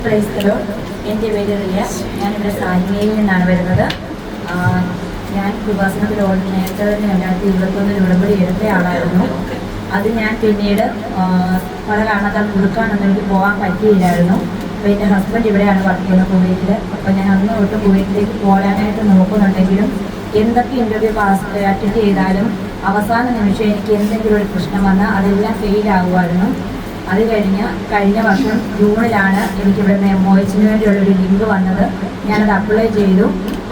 എൻ്റെ പേര് റിയ. ഞാനിവിടെ സായിമയിൽ നിന്നാണ് വരുന്നത്. ഞാൻ കൃപാസനത്തിലോട് നേരത്തെ തന്നെ 2021 ഉടമ്പടി എടുത്ത ആളായിരുന്നു. അത് ഞാൻ പിന്നീട് പല കാരണത്താൽ പുതുക്കാനൊന്നും എനിക്ക് പോകാൻ പറ്റിയില്ലായിരുന്നു. അപ്പോൾ എൻ്റെ ഹസ്ബൻഡ് ഇവിടെയാണ് വർക്ക് ചെയ്യുന്നത്, കുവൈറ്റിൽ. അപ്പോൾ ഞാൻ അന്ന് തൊട്ട് കുവൈറ്റിലേക്ക് പോകാനായിട്ട് നോക്കുന്നുണ്ടെങ്കിലും എന്തൊക്കെ ഇൻ്റർവ്യൂ അറ്റൻഡ് ചെയ്താലും അവസാന നിമിഷം എനിക്ക് എന്തെങ്കിലും ഒരു പ്രശ്നം വന്നാൽ അതെല്ലാം ഫെയിലാകുമായിരുന്നു. അത് കഴിഞ്ഞ വർഷം ജൂണിലാണ് എനിക്കിവിടെ മോയിച്ചിന് വേണ്ടിയുള്ളൊരു ലിങ്ക് വന്നത്. ഞാനത് അപ്ലൈ ചെയ്തു.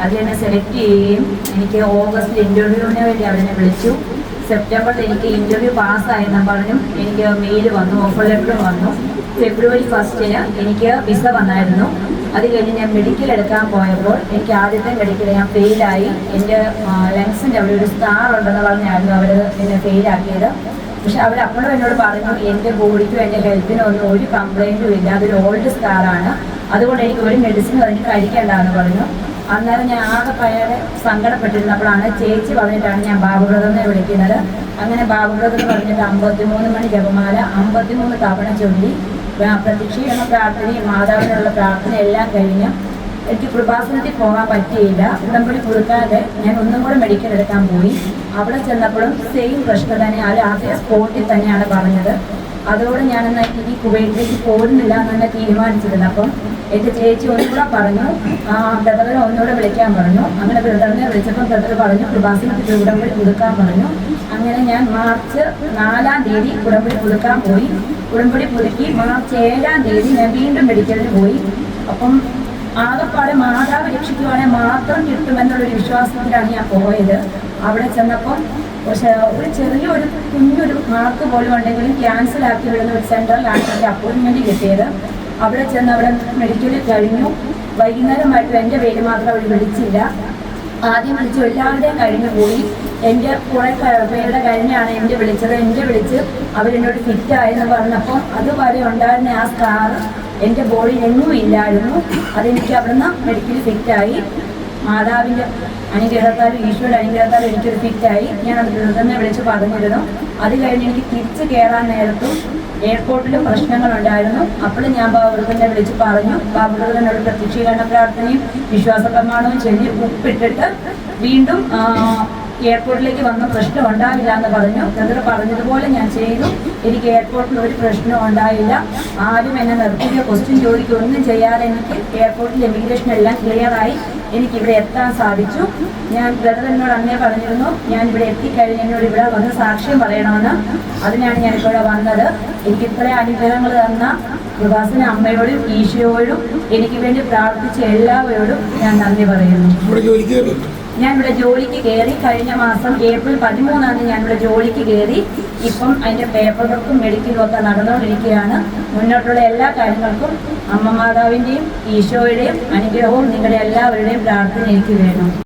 അത് എന്നെ സെലക്ട് ചെയ്യുകയും എനിക്ക് ഓഗസ്റ്റിൽ ഇൻ്റർവ്യൂവിന് വേണ്ടി അവരെന്നെ വിളിച്ചു. സെപ്റ്റംബറിൽ എനിക്ക് ഇൻ്റർവ്യൂ പാസ്സായെന്ന് പറഞ്ഞു. എനിക്ക് മെയിൽ വന്നു, ഓഫർ ലെറ്റർ വന്നു. ഫെബ്രുവരി 1 എനിക്ക് വിസ വന്നായിരുന്നു. അത് കഴിഞ്ഞ് ഞാൻ മെഡിക്കൽ എടുക്കാൻ പോയപ്പോൾ എനിക്ക് ആദ്യത്തെ മെഡിക്കൽ ഞാൻ ഫെയിലായി. എൻ്റെ ലങ്സിൻ്റെ അവിടെ ഒരു സ്റ്റാർ ഉണ്ടെന്ന് പറഞ്ഞായിരുന്നു അവർ എന്നെ ഫെയിലാക്കിയത്. പക്ഷെ അവർ അപ്പോഴും എന്നോട് പറഞ്ഞു എൻ്റെ ബോഡിക്കും എൻ്റെ ഹെൽത്തിനും ഒന്നും ഒരു കംപ്ലൈൻറ്റും ഇല്ല, അതൊരു ഓൾഡ് സ്റ്റാറാണ്, അതുകൊണ്ട് എനിക്ക് ഒരു മെഡിസിനും അതിന് കഴിക്കേണ്ടതെന്ന് പറഞ്ഞു. അന്നേരം ഞാൻ ആകെ ഭയങ്കര സങ്കടപ്പെട്ടിരുന്നപ്പോഴാണ് ചേച്ചി പറഞ്ഞിട്ടാണ് ഞാൻ ബാബുബ്രദറിനെ വിളിക്കുന്നത്. അങ്ങനെ ബാബുബ്രദർ പറഞ്ഞിട്ട് 53 മണി ജപമാല 53 തവണ ചൊല്ലി പ്രതീക്ഷയുള്ള പ്രാർത്ഥനയും മാതാവിനുള്ള പ്രാർത്ഥന എല്ലാം കഴിഞ്ഞ് എനിക്ക് കൃപാസനത്തിൽ പോകാൻ പറ്റിയില്ല. ഉടമ്പടി കൊടുക്കാതെ ഞാൻ ഒന്നും കൂടെ മെഡിക്കൽ എടുക്കാൻ പോയി. അവിടെ ചെന്നപ്പോഴും സെയിം പ്രശ്നം തന്നെ, അതേ സ്പോട്ടിൽ തന്നെയാണ് പറഞ്ഞത്. അതോടെ ഞാനെന്നാൽ ഇനി കുവൈറ്റിലേക്ക് പോരുന്നില്ല എന്ന് തന്നെ തീരുമാനിച്ചിരുന്നു. അപ്പം എൻ്റെ ചേച്ചി ഒന്നുകൂടെ പറഞ്ഞു, ബ്രദറിനെ ഒന്നുകൂടെ വിളിക്കാൻ പറഞ്ഞു. അങ്ങനെ ബ്രദറിനെ വിളിച്ചപ്പോൾ ബ്രദർ പറഞ്ഞു കൃപാസനത്തിൽ ഉടമ്പടി പുതുക്കാൻ പറഞ്ഞു. അങ്ങനെ ഞാൻ മാർച്ച് 4 ഉടമ്പടി പുതുക്കാൻ പോയി. ഉടമ്പടി പുതുക്കി മാർച്ച് 7 ഞാൻ വീണ്ടും മെഡിക്കലിന് പോയി. അപ്പം ആകെപ്പാടെ മാതാവ് രക്ഷിക്കുവാണെങ്കിൽ മാത്രം കിട്ടുമെന്നുള്ളൊരു വിശ്വാസത്തിലാണ് ഞാൻ പോയത്. അവിടെ ചെന്നപ്പം പക്ഷേ ഒരു ചെറിയൊരു കുഞ്ഞൊരു മാർക്ക് പോലും ഉണ്ടെങ്കിലും ക്യാൻസലാക്കി വിടുന്ന ഒരു സെൻറ്ററിലാണ് എനിക്ക് അപ്പോയിൻമെൻറ്റ് കിട്ടിയത്. അവിടെ ചെന്ന് അവിടെ മെഡിക്കലിൽ കഴിഞ്ഞു. വൈകുന്നേരമായിട്ടും എൻ്റെ പേര് മാത്രം അവർ വിളിച്ചില്ല. ആദ്യം വിളിച്ചു എല്ലാവരുടെയും കഴിഞ്ഞു പോയി. എൻ്റെ കുറേ പേരുടെ കഴിഞ്ഞാണ് എൻ്റെ വിളിച്ചത്. എൻ്റെ വിളിച്ച് അവരെന്നോട് ഫിറ്റായെന്ന് പറഞ്ഞപ്പോൾ അതുവരെ ഉണ്ടായിരുന്ന ആ സ്കാർ എൻ്റെ ബോഡിയിൽ എങ്ങും ഇല്ലായിരുന്നു. അതെനിക്ക് അവിടുന്ന് മെഡിക്കൽ ഫിറ്റായി. മാതാവിൻ്റെ അനുഗ്രഹത്താലും ഈശോയുടെ അനുഗ്രഹത്താലും എനിക്കൊരു ഫിറ്റായി. ഞാനത് ബ്രദറിനെ വിളിച്ച് പറഞ്ഞിരുന്നു. അത് കഴിഞ്ഞ് എനിക്ക് തിരിച്ച് കയറാൻ നേരത്തും എയർപോർട്ടിലും പ്രശ്നങ്ങളുണ്ടായിരുന്നു. അപ്പോഴും ഞാൻ ബാബുബ്രദറിനെ വിളിച്ച് പറഞ്ഞു. ബാബുബ്രദറിനോട് പ്രത്യക്ഷീകരണ പ്രാർത്ഥനയും വിശ്വാസ പ്രമാണവും ചൊല്ലി ഉപ്പിട്ടിട്ട് വീണ്ടും എയർപോർട്ടിലേക്ക് വന്ന പ്രശ്നം ഉണ്ടാവില്ല എന്ന് പറഞ്ഞു. ബ്രദർ പറഞ്ഞതുപോലെ ഞാൻ ചെയ്തു. എനിക്ക് എയർപോർട്ടിൽ ഒരു പ്രശ്നവും ഉണ്ടായില്ല. ആരും എന്നെ നിർത്തിയോ ക്വസ്റ്റ്യൻ ചോദിക്കുക ഒന്നും ചെയ്യാതെ എനിക്ക് എയർപോർട്ടിൽ ഇമിഗ്രേഷൻ എല്ലാം ക്ലിയറായി എനിക്കിവിടെ എത്താൻ സാധിച്ചു. ഞാൻ ബ്രദർ എന്നോട് അന്നേ പറഞ്ഞിരുന്നു ഞാനിവിടെ എത്തിക്കഴിഞ്ഞ് എന്നോട് ഇവിടെ വന്ന് സാക്ഷ്യം പറയണമെന്ന്. അതിനാണ് ഞാനിവിടെ വന്നത്. എനിക്ക് ഇത്രയും അനുഗ്രഹങ്ങൾ തന്ന കൃപാസന അമ്മയോടും ഈശോയോടും എനിക്ക് വേണ്ടി പ്രാർത്ഥിച്ച എല്ലാവരോടും ഞാൻ നന്ദി പറയുന്നു. ഞാനിവിടെ ജോലിക്ക് കയറി. കഴിഞ്ഞ മാസം ഏപ്രിൽ 13 ഞാനിവിടെ ജോലിക്ക് കയറി. ഇപ്പം അതിൻ്റെ പേപ്പർ വർക്കും മെഡിക്കലും ഒക്കെ നടന്നുകൊണ്ടിരിക്കുകയാണ്. മുന്നോട്ടുള്ള എല്ലാ കാര്യങ്ങൾക്കും അമ്മ മാതാവിൻ്റെയും ഈശോയുടെയും അനുഗ്രഹവും നിങ്ങളുടെ എല്ലാവരുടെയും പ്രാർത്ഥന എനിക്ക് വേണം.